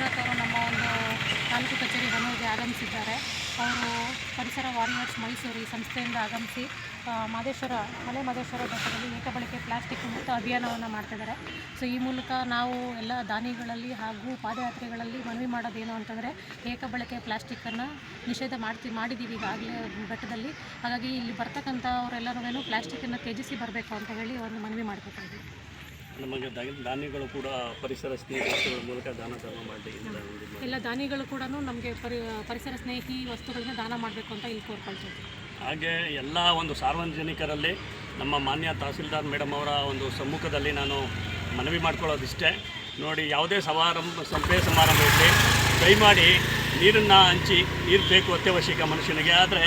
ಮಂಜುನಾಥ್ ಅವರು ನಮ್ಮ ಒಂದು ತಾಲೂಕು ಕಚೇರಿ ಹೊನ್ನೂರಿಗೆ ಆಗಮಿಸಿದ್ದಾರೆ. ಅವರು ಪರಿಸರ ವಾರಿಯರ್ಸ್ ಮೈಸೂರು ಈ ಸಂಸ್ಥೆಯಿಂದ ಆಗಮಿಸಿ ಮಲೆ ಮಹದೇಶ್ವರ ಬೆಟ್ಟದಲ್ಲಿ ಏಕಬಳಕೆ ಪ್ಲಾಸ್ಟಿಕ್ ಮುಕ್ತ ಅಭಿಯಾನವನ್ನು ಮಾಡ್ತಿದ್ದಾರೆ. ಸೊ ಈ ಮೂಲಕ ನಾವು ಎಲ್ಲ ದಾನಿಗಳಲ್ಲಿ ಹಾಗೂ ಪಾದಯಾತ್ರೆಗಳಲ್ಲಿ ಮನವಿ ಮಾಡೋದೇನು ಅಂತಂದರೆ, ಏಕಬಳಕೆ ಪ್ಲಾಸ್ಟಿಕ್ಕನ್ನು ನಿಷೇಧ ಮಾಡಿದ್ದೀವಿ ಈಗಾಗಲೇ ಬೆಟ್ಟದಲ್ಲಿ. ಹಾಗಾಗಿ ಇಲ್ಲಿ ಬರ್ತಕ್ಕಂಥ ಅವರೆಲ್ಲರೂ ಪ್ಲಾಸ್ಟಿಕ್ಕನ್ನು ತ್ಯಜಿಸಿ ಬರಬೇಕು ಅಂತ ಹೇಳಿ ಒಂದು ಮನವಿ ಮಾಡ್ಕೊತಾಯಿದ್ದೀವಿ. ನಮಗೆ ದಾನಿಗಳು ಕೂಡ ಪರಿಸರ ಸ್ನೇಹಿ ವಸ್ತುಗಳ ಮೂಲಕ ದಾನ ಮಾಡಿ ಎಲ್ಲ ದಾನಿಗಳು ಕೂಡ ನಮಗೆ ಪರಿಸರ ಸ್ನೇಹಿ ವಸ್ತುಗಳನ್ನ ದಾನ ಮಾಡಬೇಕು ಅಂತ ಇಲ್ಲಿ ಕೋರ್ಕೊಳ್ತೀವಿ. ಹಾಗೆ ಎಲ್ಲ ಒಂದು ಸಾರ್ವಜನಿಕರಲ್ಲಿ ನಮ್ಮ ಮಾನ್ಯ ತಹಸೀಲ್ದಾರ್ ಮೇಡಮ್ ಅವರ ಒಂದು ಸಮ್ಮುಖದಲ್ಲಿ ನಾನು ಮನವಿ ಮಾಡ್ಕೊಳ್ಳೋದಿಷ್ಟೇ. ನೋಡಿ, ಯಾವುದೇ ಸಭೆ ಸಮಾರಂಭ ಇರಲಿ, ದಯಮಾಡಿ ನೀರನ್ನು ಹಂಚಿ, ನೀರು ಬೇಕು ಅತ್ಯವಶ್ಯಕ ಮನುಷ್ಯನಿಗೆ. ಆದರೆ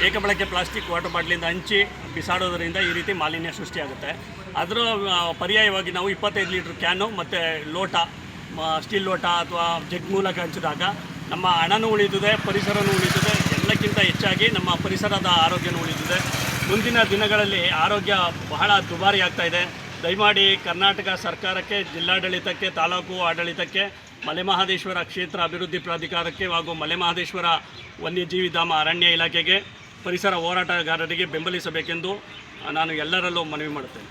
ಏಕಬಳಕೆ ಪ್ಲಾಸ್ಟಿಕ್ ವಾಟರ್ ಬಾಟ್ಲಿಂದ ಹಂಚಿ ಬಿಸಾಡೋದರಿಂದ ಈ ರೀತಿ ಮಾಲಿನ್ಯ ಸೃಷ್ಟಿಯಾಗುತ್ತೆ. ಅದರ ಪರ್ಯಾಯವಾಗಿ ನಾವು 25 ಲೀಟ್ರ್ ಕ್ಯಾನು ಮತ್ತು ಲೋಟ, ಸ್ಟೀಲ್ ಲೋಟ ಅಥವಾ ಜಗ್ ಮೂಲಕ ಹಂಚಿದಾಗ ನಮ್ಮ ಹಣನೂ ಉಳಿತದೆ, ಪರಿಸರನೂ ಉಳಿತದೆ. ಎಲ್ಲಕ್ಕಿಂತ ಹೆಚ್ಚಾಗಿ ನಮ್ಮ ಪರಿಸರದ ಆರೋಗ್ಯನೂ ಉಳಿತದೆ. ಮುಂದಿನ ದಿನಗಳಲ್ಲಿ ಆರೋಗ್ಯ ಬಹಳ ದುಬಾರಿ ಆಗ್ತಾಯಿದೆ. ದಯಮಾಡಿ ಕರ್ನಾಟಕ ಸರ್ಕಾರಕ್ಕೆ, ಜಿಲ್ಲಾಡಳಿತಕ್ಕೆ, ತಾಲೂಕು ಆಡಳಿತಕ್ಕೆ, ಮಲೆಮಹದೇಶ್ವರ ಕ್ಷೇತ್ರ ಅಭಿವೃದ್ಧಿ ಪ್ರಾಧಿಕಾರಕ್ಕೆ ಹಾಗೂ ಮಲೆಮಹದೇಶ್ವರ ವನ್ಯಜೀವಿಧಾಮ ಅರಣ್ಯ ಇಲಾಖೆಗೆ, ಪರಿಸರ ಹೋರಾಟಗಾರರಿಗೆ ಬೆಂಬಲಿಸಬೇಕೆಂದು ನಾನು ಎಲ್ಲರಲ್ಲೂ ಮನವಿ ಮಾಡುತ್ತೇನೆ.